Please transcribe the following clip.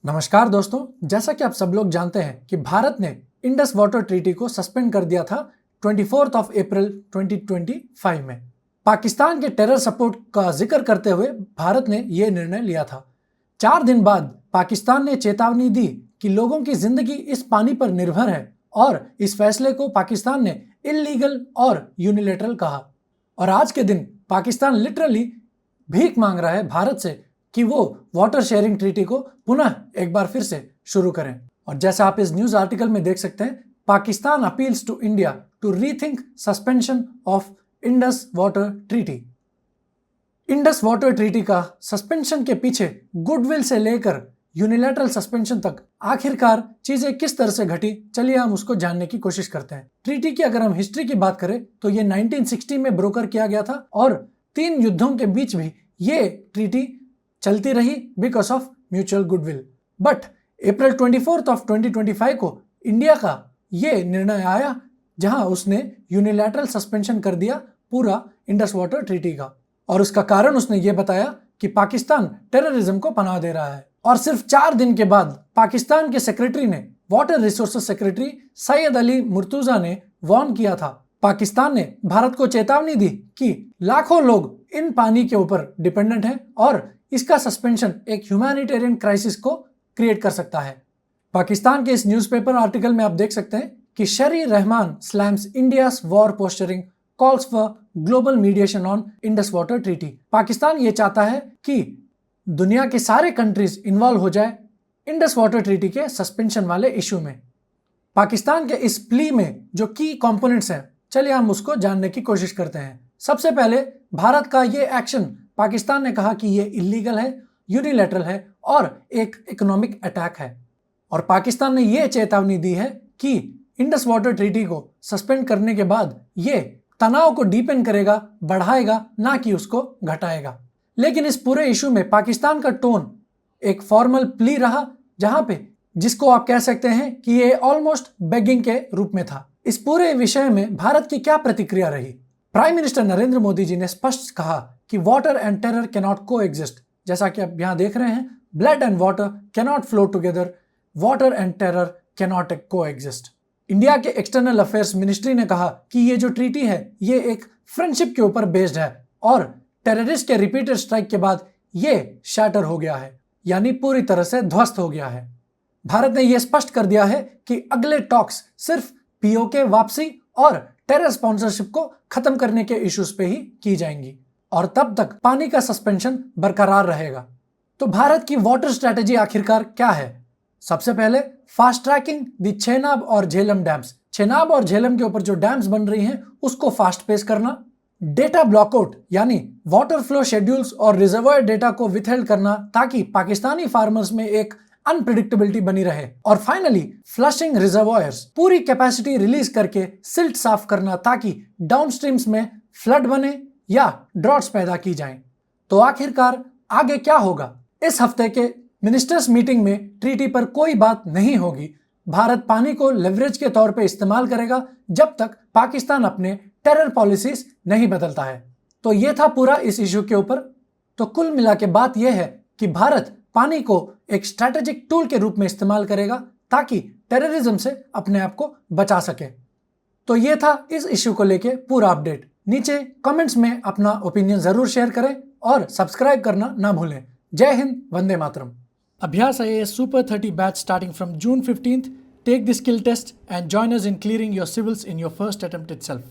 नमस्कार दोस्तों, जैसा कि आप सब लोग जानते हैं कि भारत ने इंडस वाटर ट्रीटी को सस्पेंड कर दिया था 24 अप्रैल 2025 में। पाकिस्तान के टेरर सपोर्ट का जिक्र करते हुए भारत ने यह निर्णय लिया था। 4 दिन बाद पाकिस्तान ने चेतावनी दी कि लोगों की जिंदगी इस पानी पर निर्भर है और इस फैसले को पाकिस्तान ने इल्लीगल और यूनिलेटरल कहा। और आज के दिन पाकिस्तान लिटरली भीख मांग रहा है भारत से कि वो वाटर शेयरिंग ट्रीटी को पुनः एक बार फिर से शुरू करें। और जैसा आप इस न्यूज आर्टिकल में देख सकते हैं, Pakistan appeals to India to rethink suspension of Indus Water Treaty. Indus Water Treaty का सस्पेंशन के पीछे गुडविल से लेकर यूनिलैटरल सस्पेंशन तक आखिरकार चीजें किस तरह से घटी, चलिए हम उसको जानने की कोशिश करते हैं। ट्रीटी की अगर हम हिस्ट्री की बात करें तो ये 1960 में ब्रोकर किया गया था और 3 युद्धों के बीच भी ये ट्रीटी चलती रही because of mutual goodwill. But April 24 of 2025 को इंडिया का ये निर्णय आया जहां उसने यूनिलैटरल सस्पेंशन कर दिया पूरा इंडस वाटर ट्रीटी का। और उसका कारण उसने ये बताया कि पाकिस्तान टेररिज्म को पनाह दे रहा है। और सिर्फ 4 दिन के बाद पाकिस्तान के सेक्रेटरी ने, water resources secretary Syed Ali Murtuza ने वार्न किया था। पाकिस्तान ने भारत को चेतावनी दी कि लाखों लोग इन पानी के ऊपर डिपेंडेंट हैं और इसका सस्पेंशन एक ह्यूमैनिटेरियन क्राइसिस को क्रिएट कर सकता है। पाकिस्तान के इस न्यूज़पेपर आर्टिकल में आप देख सकते हैं कि शरी Rahman slams India's war postering calls for global mediation on Indus Water treaty. Pakistan ये चाहता है कि दुनिया के सारे कंट्रीज इन्वॉल्व हो जाए इंडस वाटर ट्रीटी के सस्पेंशन वाले इशू में। पाकिस्तान के इस प्ली में जो की कंपोनेंट्स हैं, चलिए हम उसको जानने की कोशिश करते हैं। सबसे पहले भारत का ये एक्शन, पाकिस्तान ने कहा कि ये इलीगल है, यूनिलैटरल है और एक इकोनॉमिक अटैक है। और पाकिस्तान ने ये चेतावनी दी है कि इंडस वाटर ट्रीटी को सस्पेंड करने के बाद ये तनाव को डीपेन करेगा, बढ़ाएगा, ना कि उसको घटाएगा। लेकिन इस पूरे इशू में पाकिस्तान का टोन एक फॉर्मल प्ली रहा, जहां पे जिसको आप कह सकते हैं कि ये ऑलमोस्ट बेगिंग के रूप में था। इस पूरे विषय में भारत की क्या प्रतिक्रिया रही? प्राइम मिनिस्टर नरेंद्र मोदी जी ने स्पष्ट कहा कि वाटर एंड टेरर कैनॉट को एग्जिस्ट। जैसा कि आप यहाँ देख रहे हैं, blood and water cannot flow together, water and terror cannot को एग्जिस्ट। इंडिया के एक्सटर्नल अफेयर्स मिनिस्ट्री ने कहा कि ये जो ट्रीटी है ये एक फ्रेंडशिप के ऊपर बेस्ड है और टेररिस्ट के रिपीटेड स्ट्राइक के बाद ये शैटर हो गया है, यानी पूरी तरह से ध्वस्त हो गया है। भारत ने यह स्पष्ट कर दिया है कि अगले टॉक्स सिर्फ पीओके वापसी और टेरर स्पॉन्सरशिप को खत्म करने के इश्यूज पे ही की जाएंगी और तब तक पानी का सस्पेंशन बरकरार रहेगा। तो भारत की वाटर स्ट्रेटेजी आखिरकार क्या है? सबसे पहले फास्ट ट्रैकिंग द चेनाब और झेलम डैम्स। चेनाब और झेलम के ऊपर जो डैम्स बन रही हैं उसको फास्ट पेस करना। डेटा ब्लॉकआउट यानी वाटर फ्लो शेड्यूल्स और रिजर्वायर डेटा को विथहेल्ड करना ताकि पाकिस्तानी फार्मर्स में एक अनप्रिडिक्टेबिलिटी बनी रहे। और फाइनली फ्लशिंग रिजर्वायर्स, पूरी कैपेसिटी रिलीज करके सिल्ट साफ करना ताकि डाउनस्ट्रीम्स में फ्लड बने या ड्रॉट्स पैदा की जाएं। तो आखिरकार आगे क्या होगा? इस हफ्ते के मिनिस्टर्स मीटिंग में ट्रीटी पर कोई बात नहीं होगी। भारत पानी को लेवरेज के तौर पे इस्तेमाल करेगा जब तक पाकिस्तान अपने टेरर पॉलिसीज नहीं बदलता है। तो ये था पूरा इस इशू के ऊपर। तो कुल मिला के बात यह है कि भारत पानी को एक स्ट्रैटेजिक टूल के रूप में इस्तेमाल करेगा ताकि टेररिज्म से अपने आप को बचा सके। तो ये था इस इश्यू को लेके पूरा अपडेट। नीचे कमेंट्स में अपना ओपिनियन जरूर शेयर करें और सब्सक्राइब करना ना भूलें। जय Hind, Vande Mataram. Abhyas IAS Super 30 batch starting from June 15th. Take the skill test and join us in clearing your civils in your first attempt itself.